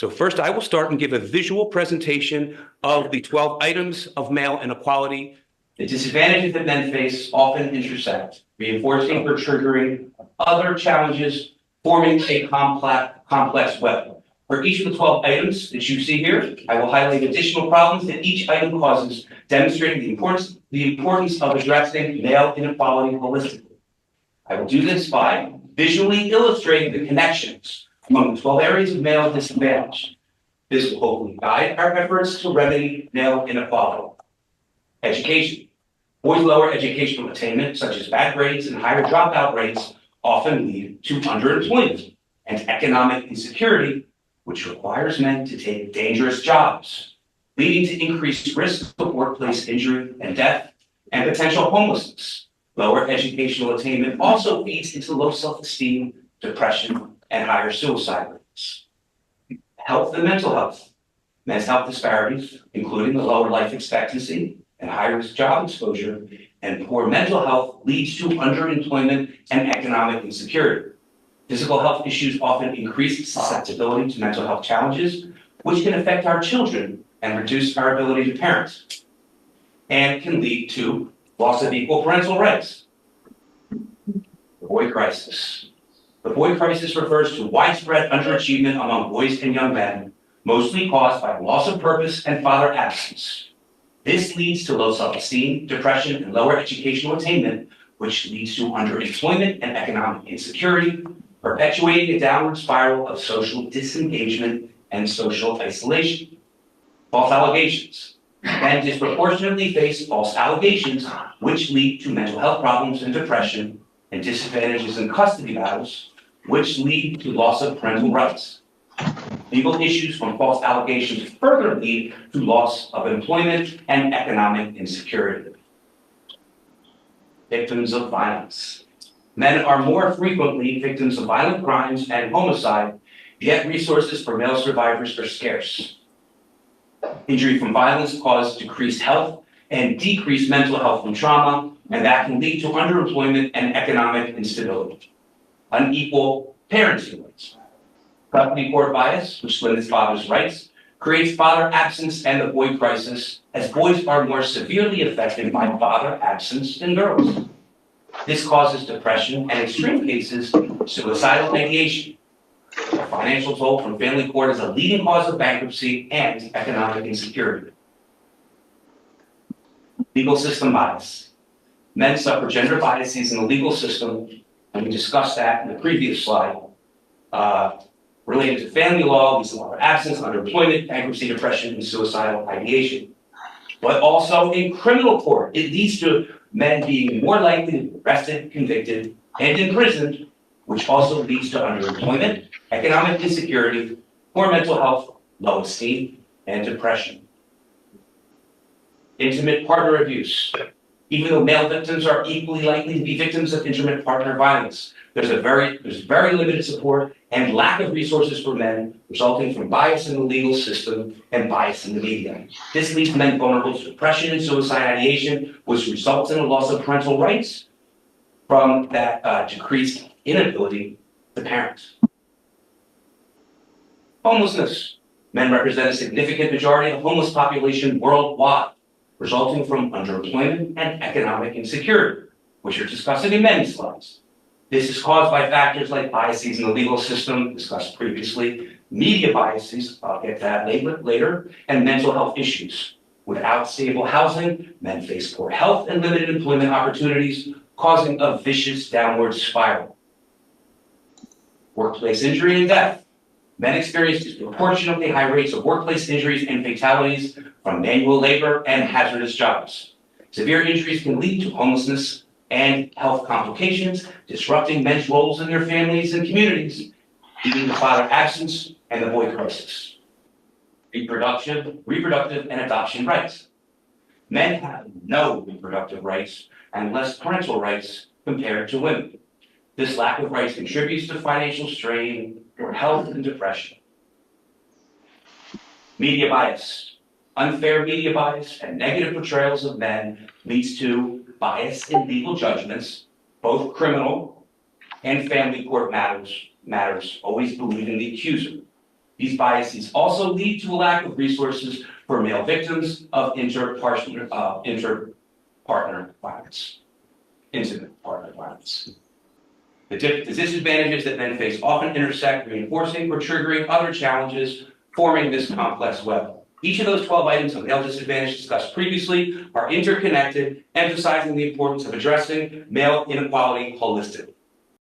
So first, I will start and give a visual presentation of the 12 items of male inequality. The disadvantages that men face often intersect, reinforcing or triggering other challenges, forming a complex web. For each of the 12 items that you see here, I will highlight additional problems that each item causes, demonstrating the importance of addressing male inequality holistically. I will do this by visually illustrating the connections among the 12 areas of male disadvantage. This will hopefully guide our efforts to remedy male inequality. Education. Boys' lower educational attainment, such as bad grades and higher dropout rates, often lead to underemployment and economic insecurity, which requires men to take dangerous jobs, leading to increased risk of workplace injury and death and potential homelessness. Lower educational attainment also feeds into low self-esteem, depression, and higher suicide rates. Health and mental health. Men's health disparities, including the lower life expectancy and high-risk job exposure, and poor mental health leads to underemployment and economic insecurity. Physical health issues often increase susceptibility to mental health challenges, which can affect our children and reduce our ability to parent, and can lead to loss of equal parental rights. The boy crisis. The boy crisis refers to widespread underachievement among boys and young men, mostly caused by loss of purpose and father absence. This leads to low self-esteem, depression, and lower educational attainment, which leads to underemployment and economic insecurity, perpetuating a downward spiral of social disengagement and social isolation. False allegations. Men disproportionately face false allegations, which lead to mental health problems and depression, and disadvantages in custody battles, which lead to loss of parental rights. Legal issues from false allegations further lead to loss of employment and economic insecurity. Victims of violence. Men are more frequently victims of violent crimes and homicide, yet resources for male survivors are scarce. Injury from violence causes decreased health and decreased mental health from trauma, and that can lead to underemployment and economic instability. Unequal parenting rights. Custody court bias, which limits fathers' rights, creates father absence and the boy crisis, as boys are more severely affected by father absence than girls. This causes depression and, in extreme cases, suicidal ideation. The financial toll from family court is a leading cause of bankruptcy and economic insecurity. Legal system bias. Men suffer gender biases in the legal system, and we discussed that in the previous slide. Related to family law, leads to father absence, underemployment, bankruptcy, depression, and suicidal ideation. But also in criminal court, it leads to men being more likely to be arrested, convicted, and imprisoned, which also leads to underemployment, economic insecurity, poor mental health, low esteem, and depression. Intimate partner abuse. Even though male victims are equally likely to be victims of intimate partner violence, there's very limited support and lack of resources for men, resulting from bias in the legal system and bias in the media. This leaves men vulnerable to depression and suicide ideation, which results in a loss of parental rights from that decreased inability to parent. Homelessness. Men represent a significant majority of the homeless population worldwide, resulting from underemployment and economic insecurity, which are discussed in many slides. This is caused by factors like biases in the legal system, discussed previously, media biases, I'll get to that later, and mental health issues. Without stable housing, men face poor health and limited employment opportunities, causing a vicious downward spiral. Workplace injury and death. Men experience disproportionately high rates of workplace injuries and fatalities from manual labor and hazardous jobs. Severe injuries can lead to homelessness and health complications, disrupting men's roles in their families and communities, leading to father absence and the boy crisis. Reproductive and adoption rights. Men have no reproductive rights and less parental rights compared to women. This lack of rights contributes to financial strain, poor health, and depression. Media bias. Unfair media bias and negative portrayals of men leads to bias in legal judgments, both criminal and family court matters, always believing the accuser. These biases also lead to a lack of resources for male victims of inter-partner violence, intimate partner violence. The disadvantages that men face often intersect, reinforcing or triggering other challenges, forming this complex web. Each of those 12 items of male disadvantage discussed previously are interconnected, emphasizing the importance of addressing male inequality holistically.